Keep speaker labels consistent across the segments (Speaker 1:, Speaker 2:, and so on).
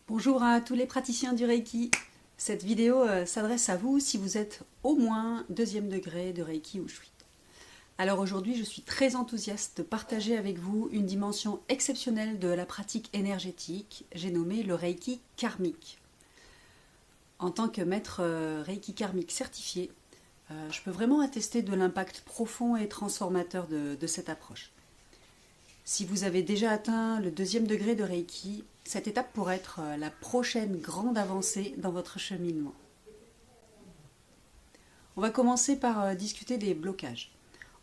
Speaker 1: Bonjour à tous les praticiens du Reiki. Cette vidéo s'adresse à vous si vous êtes au moins deuxième degré de Reiki ou Shui. Alors aujourd'hui, je suis très enthousiaste de partager avec vous une dimension exceptionnelle de la pratique énergétique, j'ai nommé le Reiki karmique. En tant que maître Reiki karmique certifié, je peux vraiment attester de l'impact profond et transformateur de cette approche. Si vous avez déjà atteint le deuxième degré de Reiki, cette étape pourrait être la prochaine grande avancée dans votre cheminement. On va commencer par discuter des blocages.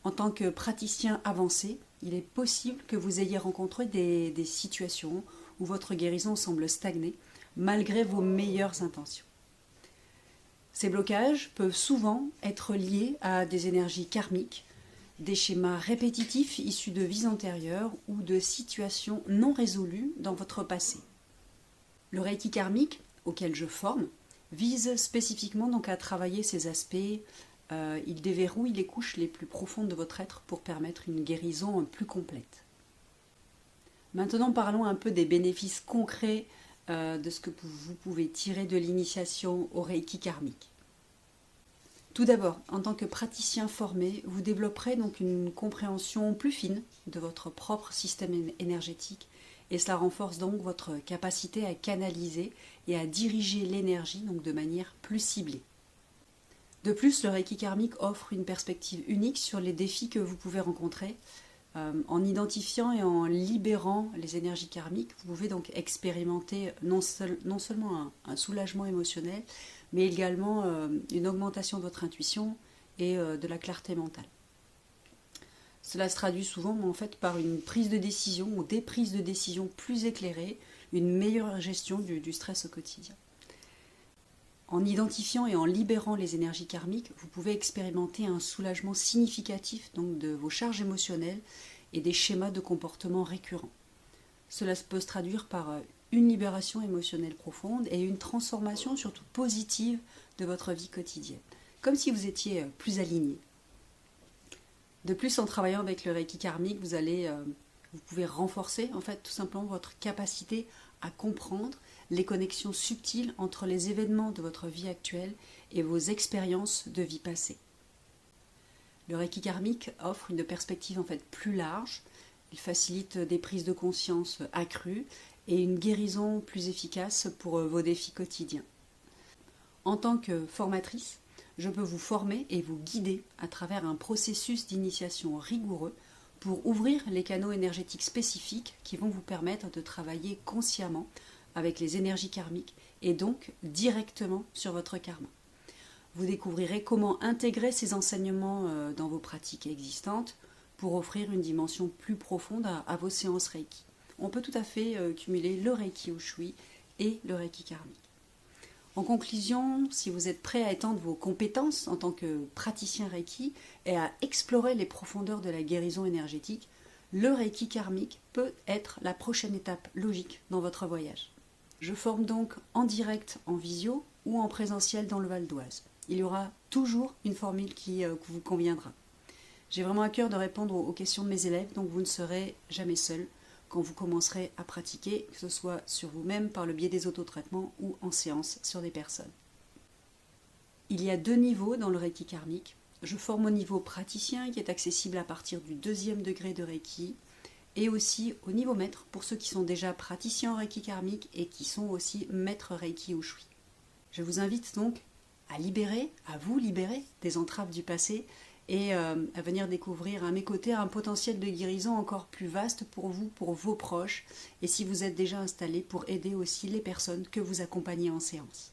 Speaker 1: En tant que praticien avancé, il est possible que vous ayez rencontré des situations où votre guérison semble stagner malgré vos meilleures intentions. Ces blocages peuvent souvent être liés à des énergies karmiques, des schémas répétitifs issus de vies antérieures ou de situations non résolues dans votre passé. Le Reiki karmique, auquel je forme, vise spécifiquement donc à travailler ces aspects. Il déverrouille les couches les plus profondes de votre être pour permettre une guérison plus complète. Maintenant, parlons un peu des bénéfices concrets de ce que vous pouvez tirer de l'initiation au Reiki karmique. Tout d'abord, en tant que praticien formé, vous développerez donc une compréhension plus fine de votre propre système énergétique et cela renforce donc votre capacité à canaliser et à diriger l'énergie donc de manière plus ciblée. De plus, le Reiki karmique offre une perspective unique sur les défis que vous pouvez rencontrer. En identifiant et en libérant les énergies karmiques, vous pouvez donc expérimenter non seulement un soulagement émotionnel, mais également une augmentation de votre intuition et de la clarté mentale. Cela se traduit souvent en fait par une prise de décision ou des prises de décision plus éclairées, une meilleure gestion du stress au quotidien. En identifiant et en libérant les énergies karmiques, vous pouvez expérimenter un soulagement significatif donc, de vos charges émotionnelles et des schémas de comportement récurrents. Cela peut se traduire par une libération émotionnelle profonde et une transformation surtout positive de votre vie quotidienne, comme si vous étiez plus aligné. De plus, en travaillant avec le Reiki karmique, vous pouvez renforcer en fait tout simplement votre capacité à comprendre les connexions subtiles entre les événements de votre vie actuelle et vos expériences de vie passée. Le Reiki karmique offre une perspective en fait plus large, il facilite des prises de conscience accrues et une guérison plus efficace pour vos défis quotidiens. En tant que formatrice, je peux vous former et vous guider à travers un processus d'initiation rigoureux pour ouvrir les canaux énergétiques spécifiques qui vont vous permettre de travailler consciemment avec les énergies karmiques et donc directement sur votre karma. Vous découvrirez comment intégrer ces enseignements dans vos pratiques existantes pour offrir une dimension plus profonde à vos séances Reiki. On peut tout à fait cumuler le Reiki Ushui et le Reiki karmique. En conclusion, si vous êtes prêt à étendre vos compétences en tant que praticien Reiki et à explorer les profondeurs de la guérison énergétique, le Reiki karmique peut être la prochaine étape logique dans votre voyage. Je forme donc en direct en visio ou en présentiel dans le Val d'Oise. Il y aura toujours une formule qui vous conviendra. J'ai vraiment à cœur de répondre aux questions de mes élèves, donc vous ne serez jamais seul quand vous commencerez à pratiquer, que ce soit sur vous-même par le biais des autotraitements ou en séance sur des personnes. Il y a 2 niveaux dans le Reiki karmique. Je forme au niveau praticien qui est accessible à partir du 2e degré de Reiki et aussi au niveau maître pour ceux qui sont déjà praticiens en Reiki karmique et qui sont aussi maîtres Reiki Ushui. Je vous invite donc à vous libérer des entraves du passé et à venir découvrir à mes côtés un potentiel de guérison encore plus vaste pour vous, pour vos proches, et si vous êtes déjà installé, pour aider aussi les personnes que vous accompagnez en séance.